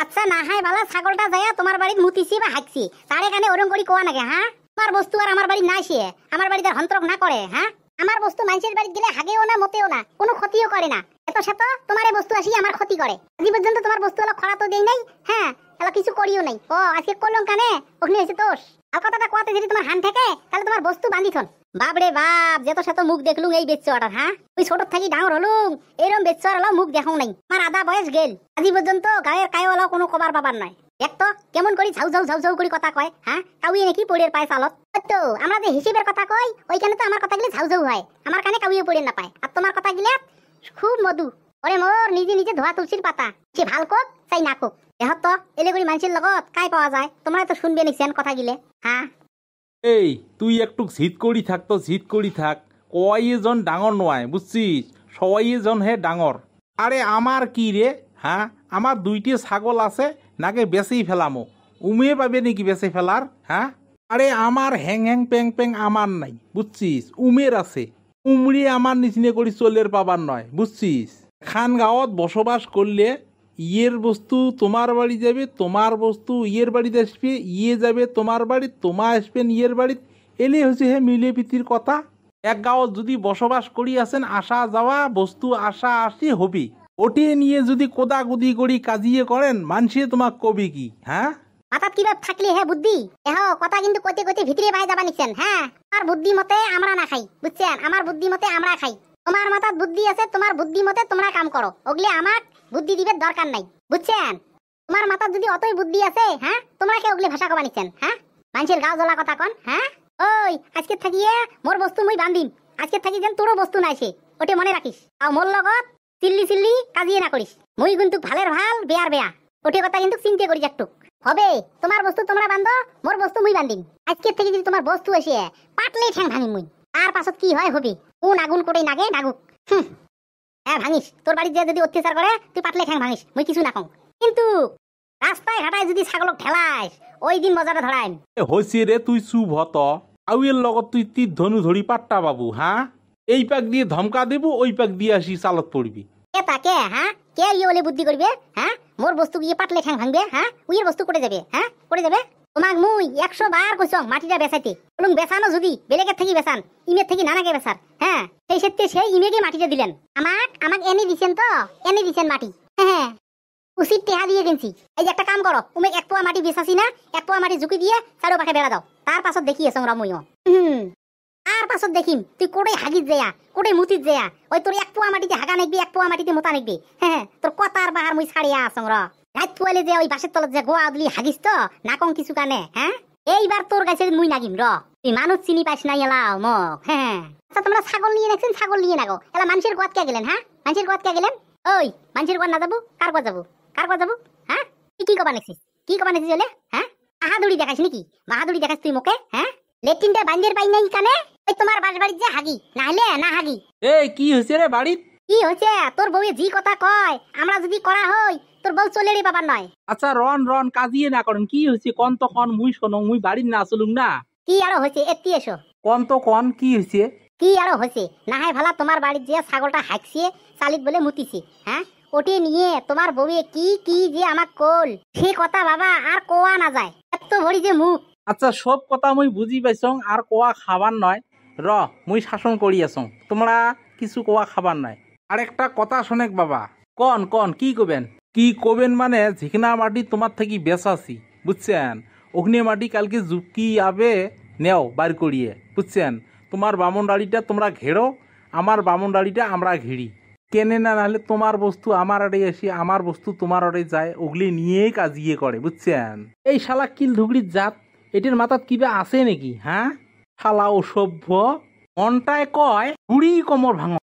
আচ্ছা না হয় বালা ছাগলটা যায়া তোমার বাড়িত মুতিছি বা হাঁকছি তার এখানে ওরম করি কোয়া নাকি হ্যাঁ? তোমার বস্তু আর আমার বাড়ি নাই সে আমার বাড়িতে হন্ত্রক না করে হ্যাঁ? আমার বস্তু মানুষের বাড়িতে গেলে হাগেও না মতেও না কোনো ক্ষতিও করে না, এত সেত তোমার এই বস্তু আসি আমার ক্ষতি করে। আজ পর্যন্ত তোমার বস্তু হলো খরা তো দেই নাই, হ্যাঁ এলা কিছু করিও নাই। ও আজকে করলাম কানে ওখানে হয়েছে দোষ। আর কথাটা কোয়াতে যদি তোমার হান থাকে তাহলে তোমার বস্তু বান্ধি থন। বাপরে বাপ যেত সেত মুখ দেখলুম এই বেচ্চ অর্ডার হ্যাঁ? ওই ছোট থাকি ডাঙর হলুম এরম বেচ্চ আর মুখ দেখাও নাই। আমার আধা বয়স গেল আজ পর্যন্ত গায়ের কায়ওয়ালা কোনো কবার বাবার নাই। দেখতো কেমন করি ঝাউ ঝাউ ঝাউ ঝাউ করে কথা কয় হ্যাঁ? কাউয়ে নাকি পড়ের পায় চালত তো আমরা যে হিসেবের কথা কই ওইখানে তো আমার কথা গেলে ঝাউ ঝাউ হয়, আমার কানে কাউয়ে পড়ে না পায়। আর তোমার কথা গেলে খুব মধু। ওরে মোর নিজে নিজে ধোয়া তুলসীর পাতা, সে ভাল কোক চাই না কোক এহত তো এলেগুড়ি মানুষের লগত কাই পাওয়া যায়। তোমরা তো শুনবে নিছেন কথা গিলে হ্যাঁ? এই তুই একটু জিদ করি থাক তো জিদ করি থাক, কয়জন ডাঙর নয় বুঝছিস, সবাইজন হে ডাঙর। আরে আমার কি রে হ্যাঁ? আমার 2টি ছাগল আছে নাকে বেচেই ফেলামো, উমে পাবে নাকি বেচে ফেলার হ্যাঁ? আরে আমার হ্যাং হ্যাং প্যাং প্যাং আমার নাই বুঝছিস, উমের আছে। উমরি আমার নিচিনে করি চলের পাবার নয় বুঝছিস। খান গাঁৱত বসবাস করলে ইয়ের বস্তু তোমার বাড়ি যাবে, তোমার বস্তু ইয়ের বাড়িতে আসবে, ইয়ে যাবে তোমার বাড়ি, তোমার আসবেন ইয়ের বাড়ি, এলে হচ্ছে হে মিলে পিতির কথা। এক গাঁৱত যদি বসবাস করি আছেন আসা যাওয়া বস্তু আসা আসি হবি, ওটি নিয়ে যদি কোদাকুদি করি কাজিয়ে করেন মানসিয়ে তোমাক কবি কি হ্যাঁ? মাথাত কিবা থাকলে হে বুদ্ধি এহ কথা কিন্তু কইতে কইতে ভিতরে বাই যাবা নিছেন হ্যাঁ? আমার বুদ্ধি মতে আমরা না খাই বুঝছেন, আমার বুদ্ধি মতে আমরা খাই। তোমার মাথাত বুদ্ধি আছে, তোমার বুদ্ধি মতে তোমরা কাম করো, ওগলে আমাক বুদ্ধি দিবে দরকার নাই বুঝছেন। তোমার মাথাত যদি অতই বুদ্ধি আছে হ্যাঁ তোমরা কে ওগলে ভাষা কবা নিছেন হ্যাঁ? মানুষের গাও জ্বলা কথা কন হ্যাঁ? ওই আজকে থাকিয়ে মোর বস্তু মুই বান্ধিম, আজকে থাকি যেন তোরও বস্তু নাই সে ওটি মনে রাখিস। আর মোর লগত চিল্লি চিল্লি কাজিয়ে না করিস, মুই কিন্তু ভালের ভাল বেয়ার বেয়া ওটি কথা কিন্তু চিন্তা করি একটু হবে। তোমার বস্তু তোমরা বান্ধো, মোর বস্তু মুই বান্ধিম। আজকে থেকে যদি তোমার বস্তু এসে পাটলে ঠ্যাং ভাঙিম মুই, তার পাছত কি হয় হবে। কোন আগুন করে নাগে নাগুক হ্যাঁ ভাঙিস, তোর বাড়ি যে যদি অত্যাচার করে তুই পাটলে ঠ্যাং ভাঙিস মুই কিছু না কম, কিন্তু রাস্তায় ঘাটায় যদি ছাগলক ঠেলাইস ওই দিন মজাটা ধরাইম। হইছে রে তুই চুপ হত, আউয়ের লগত তুই তীর ধনু ধরি পাট্টা বাবু হ্যাঁ? এই পাক দিয়ে ধমকা দেবো ওই পাক দিয়ে আসি চালত পড়বি। কে তাকে হ্যাঁ? কে ইয়ে বলে বুদ্ধি করবে হ্যাঁ? মোর বস্তু গিয়ে পাটলে ঠ্যাং ভাঙবে হ্যাঁ? উইয়ের বস্তু করে যাবে হ্যাঁ? করে যাবে। তোমাক মুই 100 বার কইছং মাটিটা বেচাইতে, বলুন বেচানো যদি বেলেগের থেকে বেচান ইমের থেকে নানাকে বেচার হ্যাঁ? সেই ক্ষেত্রে সেই ইমেকে মাটিটা দিলেন, আমাক এনে দিছেন তো এনে দিছেন মাটি হ্যাঁ? উচিত টেহা দিয়ে গেছি। এই যে একটা কাম করো, তুমি 1 পোয়া মাটি বেচাছি না, 1 পোয়া মাটি ঝুঁকি দিয়ে চারো পাখে বেড়া দাও, তার পাছত দেখি এসং রমুইও আর পাছত দেখিম তুই কোটে হাগিত যেয়া কোটে মুতিত যেয়া ওই তোর 1 পোয়া মাটিতে হাগা নাকবি 1 পোয়া মাটিতে মোতা নাকবি হ্যাঁ? তোর কথার বাহার মুই ছাড়িয়া আসং র রাত পুয়ালে যে ওই বাসের তলত যে গোয়া উদলি হাগিস তো না কম কিছু কানে হ্যাঁ? এইবার তোর গাছে মুই নাগিম র, তুই মানুষ চিনি পাইস না এলাও মক হ্যাঁ? আচ্ছা তোমরা ছাগল নিয়ে নাকছেন, ছাগল নিয়ে নাগো এলা মানুষের গোয়াত কে গেলেন হ্যাঁ? মানুষের গোয়াত কে গেলেন? ওই মানুষের গোয়াত না যাবো কার গোয়াত যাবো, কার গোয়াত যাবো হ্যাঁ? তুই কি কবা নাকছিস, কি কবা নাকছিস বলে হ্যাঁ? বাহাদুরি দেখাস নাকি, বাহাদুরি দেখাস তুই মোকে হ্যাঁ? লেট্রিনটা বান্ধের পাই নাই কানে ওই তোমার বাস বাড়ির যে হাগি না হলে না হাগি। এই কি হয়েছে রে বাড়িত? কি হয়েছে তোর বউয়ে জি কথা কয় আমরা যদি করা হই তোর বউ চলে রে বাবার নয়। আচ্ছা রন রন কাজিয়ে না করেন, কি হয়েছে কন তো কন মুই শোনো, মুই বাড়ির না চলুম না। কি আরো হয়েছে এত্তি এসো, কন তো কন কি হয়েছে? কি আরো হয়েছে না হয় ভালা তোমার বাড়ির যে ছাগলটা হাঁকছে চালিত বলে মুতিছে হ্যাঁ? ওটি নিয়ে তোমার বউয়ে কি কি যে আমাক কল সে কথা বাবা আর কোয়া না যায়, এত ভরি যে মুখ। আচ্ছা সব কথা মুই বুঝি পাইছং আর কোয়া খাবার নয়, র মুই শাসন করি আছং, তোমরা কিছু কোয়া খাবার নাই। আর একটা কথা শোনেক বাবা, কন কন কি কবেন? কি কবেন মানে ঝিকনা মাটি তোমার থেকে বেচাছি বুঝছেন, অগ্নি মাটি কালকে জুকি আবে নেও বার করিয়ে বুঝছেন। তোমার বামন ডাড়িটা তোমরা ঘেরো, আমার বামন ডাড়িটা আমরা ঘিরি, কেনে না নাহলে তোমার বস্তু আমার আড়ে আসি আমার বস্তু তোমার আড়ে যায়, ওগুলি নিয়েই কাজিয়ে করে বুঝছেন। এই শালা কিল ধুগড়ির জাত, এটির মাথাত কিবা আছে নাকি হ্যাঁ? শালা অসভ্য, মনটায় কয় বুড়ি কোমর ভাঙো।